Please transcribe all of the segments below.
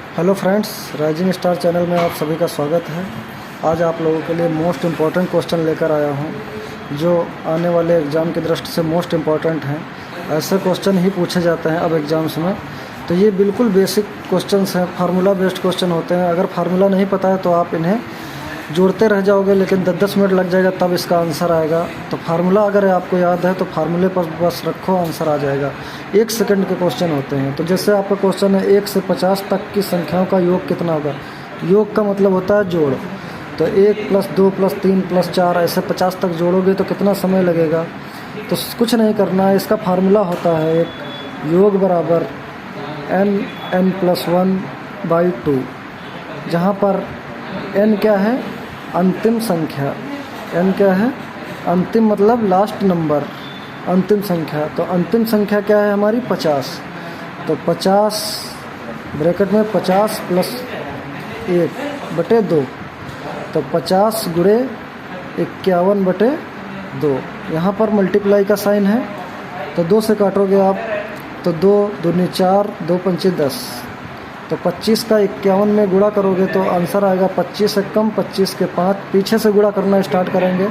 Hello friends, rising star channel में आप सभी का स्वागत है। आज आप लोगों के लिए मोस्ट इम्पॉर्टेंट क्वेश्चन लेकर आया हूं, जो आने वाले एग्ज़ाम की दृष्टि से मोस्ट इम्पॉर्टेंट हैं। ऐसे क्वेश्चन ही पूछे जाते हैं अब एग्ज़ाम्स में। तो ये बिल्कुल बेसिक क्वेश्चंस हैं, फार्मूला बेस्ड क्वेश्चन होते हैं। अगर फार्मूला नहीं पता है तो आप इन्हें जोड़ते रह जाओगे, लेकिन 10-10 मिनट लग जाएगा तब इसका आंसर आएगा। तो फार्मूला अगर आपको याद है तो फार्मूले पर बस रखो, आंसर आ जाएगा। 1 सेकंड के क्वेश्चन होते हैं। तो जैसे आपका क्वेश्चन है 1 से 50 तक की संख्याओं का योग कितना होगा। योग का मतलब होता है जोड़। तो 1 + 2 + 3 + 4 ऐसे 50 तक जोड़ोगे तो कितना समय लगेगा। तो कुछ नहीं करना है, इसका फार्मूला होता है एक योग बराबर n+1/2, जहाँ पर n क्या है, अंतिम संख्या। n क्या है, अंतिम मतलब लास्ट नंबर, अंतिम संख्या। तो अंतिम संख्या क्या है हमारी 50। तो 50 ब्रैकेट में 50 + 1/2। तो 50 गुणे 51/2। यहाँ पर मल्टीप्लाई का साइन है तो 2 से काटोगे आप तो 2 दूनी 4, 2 पंचे 10। तो 25 का 51 में गुणा करोगे तो आंसर आएगा 25 से कम 25 के 5। पीछे से गुणा करना स्टार्ट करेंगे।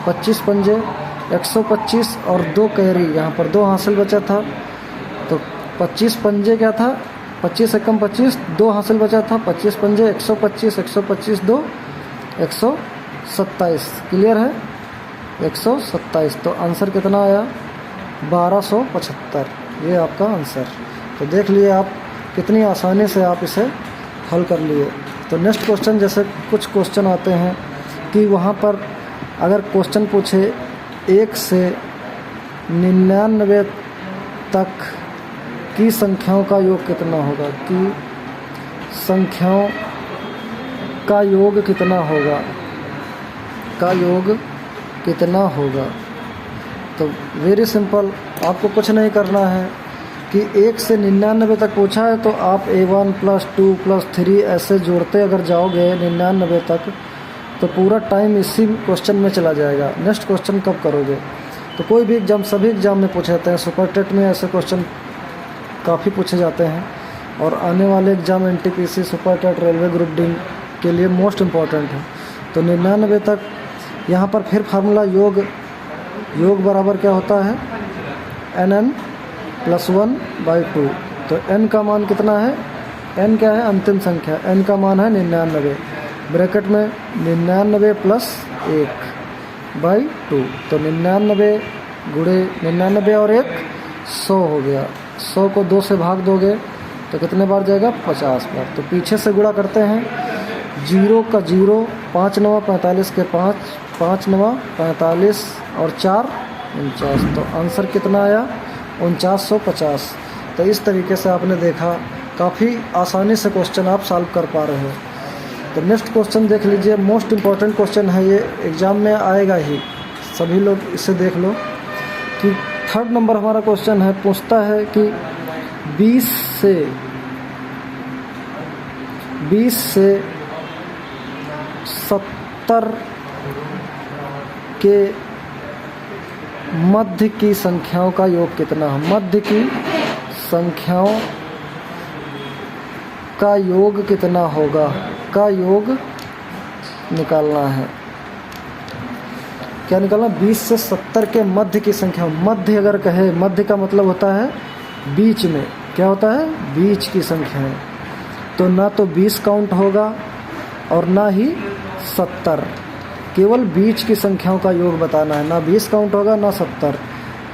25 पंजे 125 और 2 कैरी, यहाँ पर 2 हासिल बचा था। तो 25 पंजे क्या था, 25 से कम 25, 2 हासिल बचा था। 25 पंजे 125, 125 2 127। क्लियर है, 127। तो आंसर कितना आया, 1275। ये आपका आंसर। तो देख लिए आप कितनी आसानी से आप इसे हल कर लिए। तो नेक्स्ट क्वेश्चन, जैसे कुछ क्वेश्चन आते हैं कि वहाँ पर अगर क्वेश्चन पूछे 1 से 99 तक की संख्याओं का योग कितना होगा, कि संख्याओं का योग कितना होगा, का योग कितना होगा। तो वेरी सिंपल, आपको कुछ नहीं करना है कि 1 से 99 तक पूछा है तो आप A1 + 2 + 3 ऐसे जोड़ते अगर जाओगे 99 तक तो पूरा टाइम इसी क्वेश्चन में चला जाएगा। नेक्स्ट क्वेश्चन कब करोगे। तो कोई भी एग्जाम, सभी एग्जाम में पूछे जाते हैं। सुपर टेट में ऐसे क्वेश्चन काफ़ी पूछे जाते हैं और आने वाले exam NTPC, super TET, railway group D के लिए मोस्ट इम्पॉर्टेंट है। तो 99 तक यहाँ पर फिर फार्मूला योग बराबर क्या होता है, nn+1/2। तो n का मान कितना है, n क्या है, अंतिम संख्या। n का मान है 99, ब्रैकेट में 99 + 1/2। तो 99 गुणे 99 और 1 100 हो गया। 100 को 2 से भाग दोगे तो कितने बार जाएगा, 50 बार। तो पीछे से गुणा करते हैं। 0 का 0, 5 9 45 के 5, 5 9 45 और 4 49। तो आंसर कितना आया, 4950। तो इस तरीके से आपने देखा, काफ़ी आसानी से क्वेश्चन आप सॉल्व कर पा रहे हो। तो नेक्स्ट क्वेश्चन देख लीजिए, मोस्ट इम्पॉर्टेंट क्वेश्चन है ये, एग्ज़ाम में आएगा ही। सभी लोग इसे देख लो कि 3rd नंबर हमारा क्वेश्चन है। पूछता है कि 20 से 70 के मध्य की संख्याओं का योग कितना है। मध्य की संख्याओं का योग कितना होगा, का योग निकालना है। क्या निकालना, 20 से 70 के मध्य की संख्या। मध्य अगर कहे, मध्य का मतलब होता है बीच में। क्या होता है, बीच की संख्या है। तो ना तो 20 काउंट होगा और ना ही 70, केवल बीच की संख्याओं का योग बताना है। ना 20 काउंट होगा ना 70।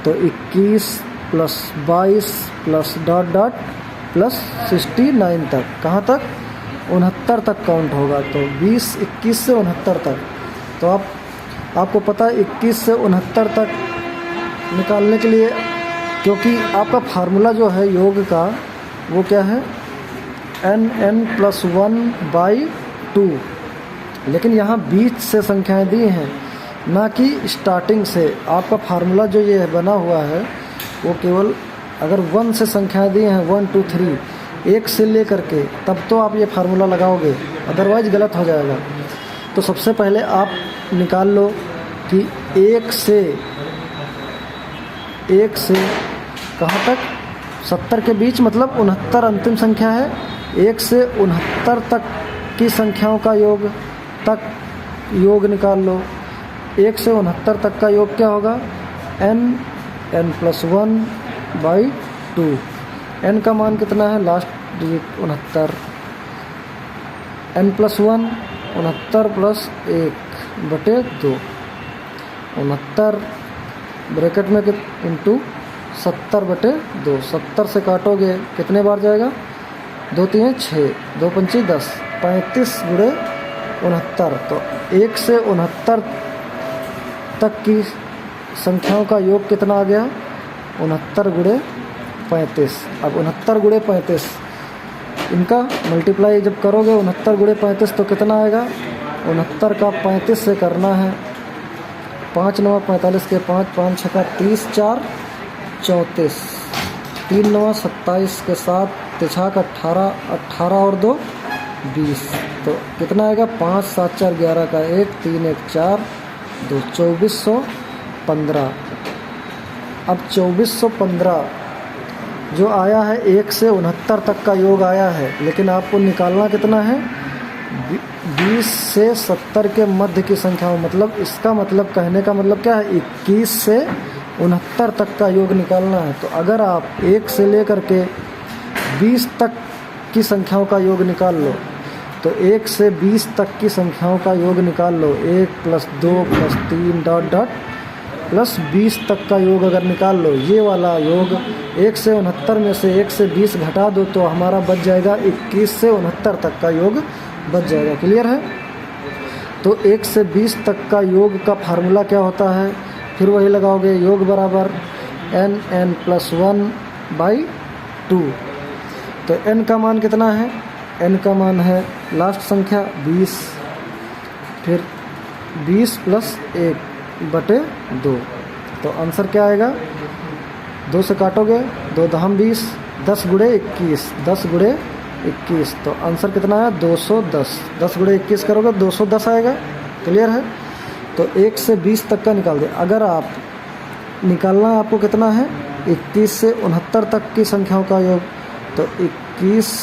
तो 21 + 22 + ... +69 तक, कहाँ तक, 69 तक काउंट होगा। तो 21 से 69 तक। तो आपको पता है 21 से 69 तक निकालने के लिए, क्योंकि आपका फार्मूला जो है योग का वो क्या है, nn+1/2। लेकिन यहाँ बीच से संख्याएं दी हैं, ना कि स्टार्टिंग से। आपका फार्मूला जो ये बना हुआ है वो केवल अगर 1 से संख्याएं दी हैं, 1 2 3, 1 से लेकर के, तब तो आप ये फार्मूला लगाओगे, अदरवाइज गलत हो जाएगा। तो सबसे पहले आप निकाल लो कि 1 से कहाँ तक, 70 के बीच, मतलब 69 अंतिम संख्या है। 1 से 69 तक की संख्याओं का योग निकाल लो। 1 से 69 तक का योग क्या होगा? n+1/2। n का मान कितना है? Last digit 69। n+1 69 + 1/2। 69 ब्रैकेट में इंटू 70/2। 70 से काटोगे कितने बार जाएगा? 2 3 6, 2 5 10, 35 × 69। तो 1 से 69 तक की संख्याओं का योग कितना आ गया? 69 × 35। अब 69 × 35 इनका मल्टीप्लाई जब करोगे 69 × 35 तो कितना आएगा? 69 का 35 से करना है। 5 9 45 के 5, 5 6 30, 4 34, 3 9 27 के 7, 6 18, 18 और 2 20। तो कितना आएगा? 5 7 4 11 का 1, 3 1 4 2, 2415। अब 2415 जो आया है 1 से 69 तक का योग आया है, लेकिन आपको निकालना कितना है? 20 से 70 के मध्य की संख्याओं। मतलब इसका मतलब कहने का मतलब क्या है? 21 से 69 तक का योग निकालना है। तो अगर आप 1 से लेकर के 20 तक की संख्याओं का योग निकाल लो, तो 1 से 20 तक की संख्याओं का योग निकाल लो। 1 + 2 + 3 ... प्लस 20 तक का योग अगर निकाल लो, ये वाला योग 1 से 69 में से 1 से 20 घटा दो तो हमारा बच जाएगा 21 से 69 तक का योग बच जाएगा। क्लियर है? तो 1 से 20 तक का योग का फार्मूला क्या होता है? फिर वही लगाओगे, योग बराबर n+1/2। तो n का मान कितना है? n का मान है लास्ट संख्या 20, फिर 20 + 1/2। तो आंसर क्या आएगा? 2 से काटोगे 2 दहम 20, 10 × 21, 10 × 21। तो आंसर कितना है? 210। 10 × 21 करोगे 210 आएगा। क्लियर है? तो 1 से 20 तक का निकाल दे। अगर आप निकालना आपको कितना है? 21 से 69 तक की संख्याओं का योग। तो 21 +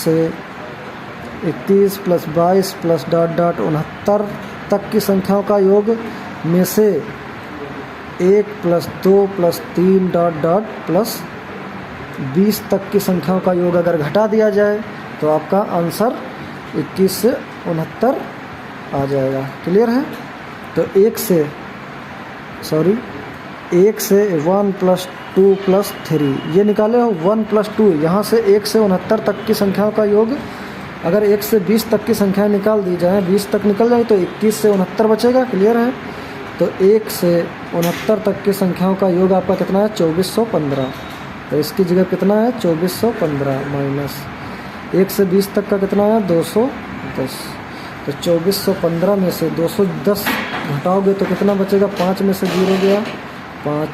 22 + ... 69 तक की संख्याओं का योग में से 1 + 2 + 3 ... प्लस 20 तक की संख्याओं का योग अगर घटा दिया जाए तो आपका आंसर 21 से 69 आ जाएगा। क्लियर है? तो 1 से 1 + 2 + 3 ये निकाले हो। 1 + 2 यहाँ से 1 से 69 तक की संख्याओं का योग अगर 1 से 20 तक की संख्याएं निकाल दी जाए, 20 तक निकल जाए तो 21 से 69 बचेगा। क्लियर है? तो 1 से 69 तक की संख्याओं का योग आपका कितना है? 2415। तो इसकी जगह कितना है? 2415 माइनस 1 से 20 तक का कितना है? 210। तो 2415 में से 210 घटाओगे तो कितना बचेगा? 5 में से 0 गया 5,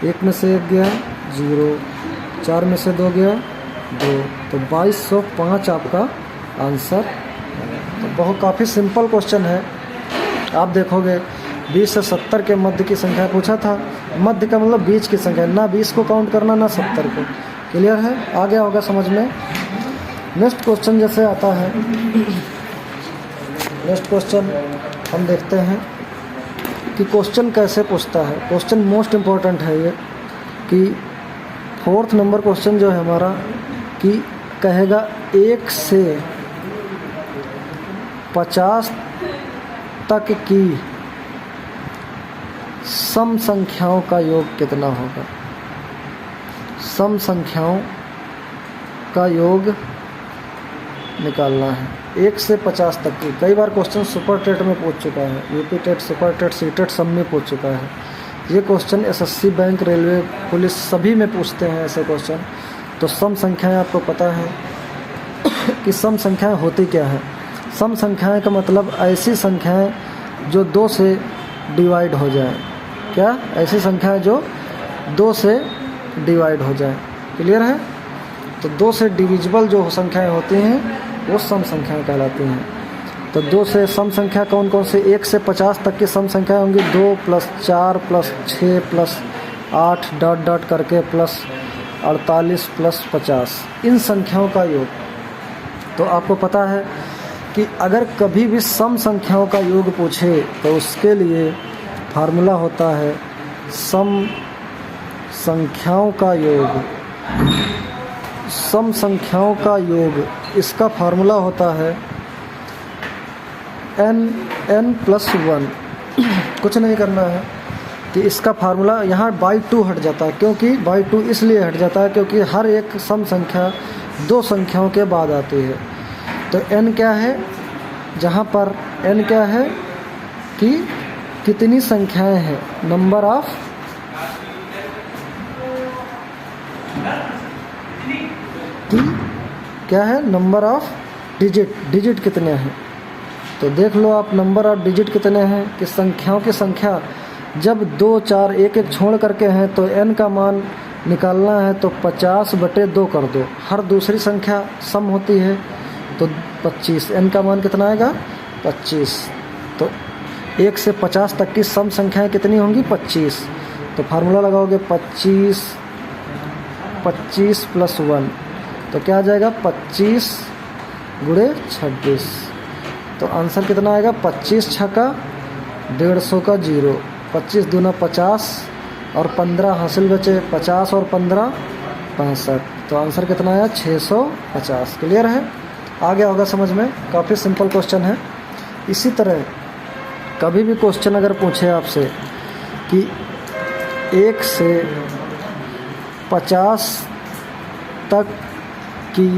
1 में से 1 गया 0, 4 में से 2 गया 2। तो 2205 आपका आंसर। तो बहुत काफ़ी सिंपल क्वेश्चन है। आप देखोगे 20 से 70 के मध्य की संख्या पूछा था। मध्य का मतलब बीच की संख्या, ना 20 को काउंट करना ना 70 को। क्लियर है? आ गया होगा समझ में। नेक्स्ट क्वेश्चन जैसे आता है, नेक्स्ट क्वेश्चन हम देखते हैं कि क्वेश्चन कैसे पूछता है। क्वेश्चन मोस्ट इम्पोर्टेंट है ये, कि 4th नंबर क्वेश्चन जो है हमारा कि कहेगा 1 से 50 तक की सम संख्याओं का योग कितना होगा? सम संख्याओं का योग निकालना है 1 से 50 तक की। कई बार क्वेश्चन सुपर टेट में पूछ चुका है, UP TET, super TET, C TET सब में पूछ चुका है। ये question SSC, bank, railway, police सभी में पूछते हैं ऐसे क्वेश्चन। तो सम संख्याएं आपको पता है कि सम संख्याएं होती क्या है। सम संख्याएं का मतलब ऐसी संख्याएं जो 2 से डिवाइड हो जाए। क्या? ऐसी संख्याएं जो 2 से डिवाइड हो जाए। क्लियर है? तो 2 से डिविजिबल जो संख्याएं होती हैं वो सम संख्याएं कहलाती हैं। तो 2 से सम संख्या कौन कौन से? 1 से 50 तक की सम संख्याएं होंगी 2 + 4 + 6 + 8 ... करके प्लस 48 + 50। इन संख्याओं का योग तो आपको पता है कि अगर कभी भी सम संख्याओं का योग पूछे तो उसके लिए फार्मूला होता है सम संख्याओं का योग। सम संख्याओं का योग, इसका फार्मूला होता है n+1। कुछ नहीं करना है कि इसका फार्मूला यहाँ बाई 2 हट जाता है। क्योंकि बाई 2 इसलिए हट जाता है क्योंकि हर एक सम संख्या दो संख्याओं के बाद आती है। तो n क्या है, जहाँ पर n क्या है कि कितनी संख्याएं हैं, नंबर ऑफ की क्या है, नंबर ऑफ डिजिट, डिजिट कितने हैं। तो देख लो आप नंबर ऑफ डिजिट कितने हैं कि संख्याओं की संख्या जब 2 4 1 1 छोड़ करके हैं तो n का मान निकालना है तो 50/2 कर दो। हर दूसरी संख्या सम होती है तो 25, n का मान कितना आएगा 25। तो 1 से 50 तक की सम संख्याएं कितनी होंगी 25। तो फार्मूला लगाओगे 25 + 1 तो क्या आ जाएगा 25 × 26। तो आंसर कितना आएगा 25 छक्का 150 का 0, 25 दूना 50 और 15 हासिल बचे, 50 और 15 65। तो आंसर कितना आया 650। क्लियर है, आ गया होगा समझ में। काफ़ी सिंपल क्वेश्चन है। इसी तरह कभी भी क्वेश्चन अगर पूछे आपसे कि 1 से 50 तक की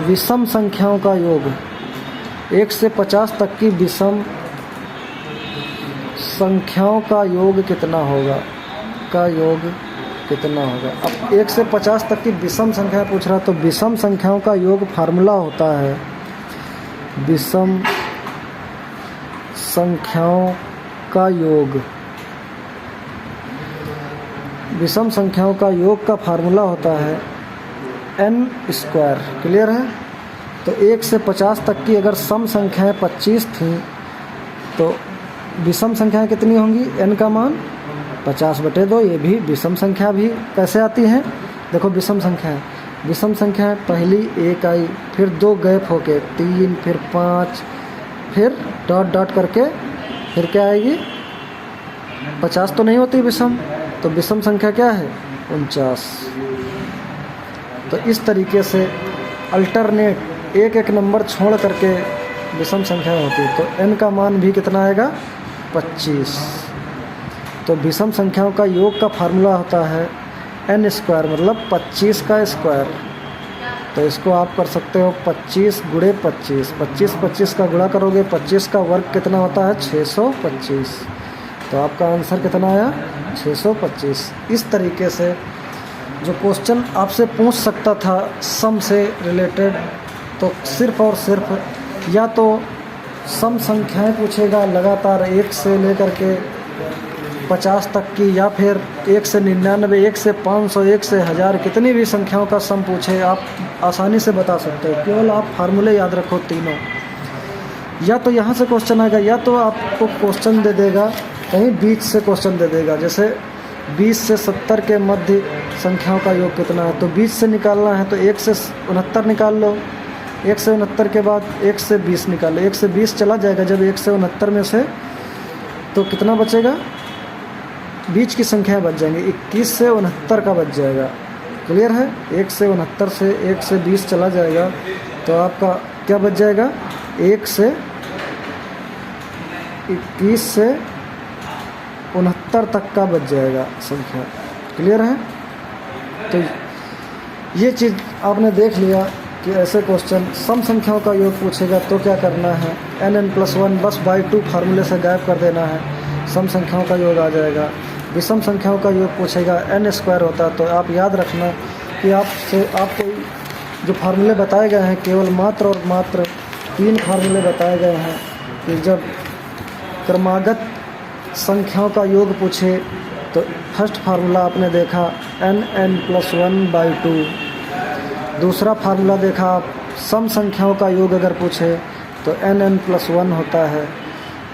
विषम संख्याओं का योग, 1 से 50 तक की विषम संख्याओं का योग कितना होगा, का योग कितना होगा। अब 1 से 50 तक की विषम संख्या पूछ रहा, तो विषम संख्याओं का योग फार्मूला होता है विषम संख्याओं का योग। विषम संख्याओं का योग का फार्मूला होता है n²। क्लियर है। तो 1 से 50 तक की अगर सम संख्याएं 25 थीं तो विषम संख्याएं कितनी होंगी, n का मान 50/2। ये भी विषम संख्या भी कैसे आती हैं, देखो विषम संख्या पहली 1 आई, फिर 2 गैप होके 3, फिर 5, फिर डॉट डॉट करके फिर क्या आएगी 50 तो नहीं होती विषम। तो विषम संख्या क्या है 49। तो इस तरीके से अल्टरनेट एक एक नंबर छोड़ करके विषम संख्या होती है। तो n का मान भी कितना आएगा 25। तो विषम संख्याओं का योग का फार्मूला होता है n² मतलब 25 का स्क्वायर। तो इसको आप कर सकते हो 25 × 25, 25 का गुणा करोगे 25 का वर्ग कितना होता है 625। तो आपका आंसर कितना आया 625। इस तरीके से जो क्वेश्चन आपसे पूछ सकता था सम से रिलेटेड, तो सिर्फ़ और सिर्फ या तो सम संख्याएं पूछेगा लगातार 1 से लेकर के 50 तक की, या फिर 1 से 99, 1 से 500, 1 से 1000, कितनी भी संख्याओं का सम पूछे आप आसानी से बता सकते हो। केवल आप फार्मूले याद रखो तीनों। या तो यहाँ से क्वेश्चन आएगा, या तो आपको क्वेश्चन दे देगा कहीं बीच से क्वेश्चन दे देगा, जैसे 20 से 70 के मध्य संख्याओं का योग कितना है। तो 20 से निकालना है तो 1 से 69 निकाल लो, 1 से 69 के बाद 1 से 20 निकाल लो, 1 से 20 चला जाएगा जब 1 से 69 में से, तो कितना बचेगा, बीच की संख्या बच जाएंगे, 21 से 69 का बच जाएगा। क्लियर है। 1 से 69 से 1 से 20 चला जाएगा तो आपका क्या बच जाएगा, 1 से 21 से 69 तक का बच जाएगा संख्या। क्लियर है। तो ये चीज़ आपने देख लिया कि ऐसे क्वेश्चन सम संख्याओं का योग पूछेगा तो क्या करना है, n+1 बस बाई 2 फार्मूले से गायब कर देना है, सम संख्याओं का योग आ जाएगा। विषम संख्याओं का योग पूछेगा n² होता है। तो आप याद रखना कि आपको जो फार्मूले बताए गए हैं केवल मात्र और मात्र 3 फार्मूले बताए गए हैं कि जब क्रमागत संख्याओं का योग पूछे तो फर्स्ट फार्मूला आपने देखा n+1/2। दूसरा फार्मूला देखा आप सम संख्याओं का योग अगर पूछे तो n+1 होता है।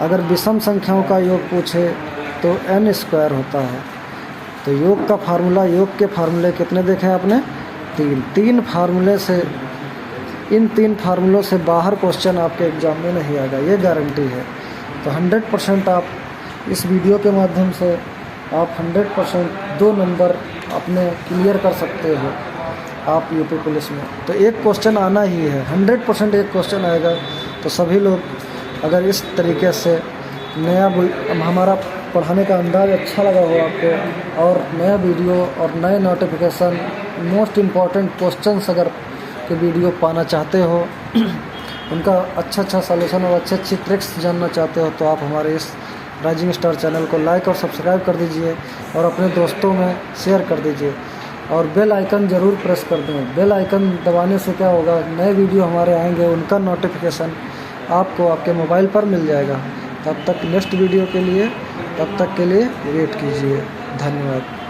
अगर विषम संख्याओं का योग पूछे तो n² होता है। तो योग का फार्मूला, योग के फार्मूले कितने देखे आपने, 3 फार्मूले से इन 3 फार्मूलों से बाहर क्वेश्चन आपके एग्ज़ाम में नहीं आएगा, ये गारंटी है। तो 100% आप इस वीडियो के माध्यम से आप 100% 2 नंबर अपने क्लियर कर सकते हो आप यूपी पुलिस में। तो एक क्वेश्चन आना ही है, 100% एक क्वेश्चन आएगा। तो सभी लोग अगर इस तरीके से नया हमारा पढ़ाने का अंदाज़ अच्छा लगा हो आपको, और नया वीडियो और नए नोटिफिकेशन, मोस्ट इम्पॉर्टेंट क्वेश्चंस अगर के वीडियो पाना चाहते हो, उनका अच्छा सॉल्यूशन और अच्छी ट्रिक्स जानना चाहते हो, तो आप हमारे इस राइजिंग स्टार चैनल को लाइक और सब्सक्राइब कर दीजिए और अपने दोस्तों में शेयर कर दीजिए और बेल आइकन ज़रूर प्रेस कर दें। बेल आइकन दबाने से क्या होगा, नए वीडियो हमारे आएंगे उनका नोटिफिकेशन आपको आपके मोबाइल पर मिल जाएगा। तब तक नेक्स्ट वीडियो के लिए, तब तक के लिए वेट कीजिए। धन्यवाद।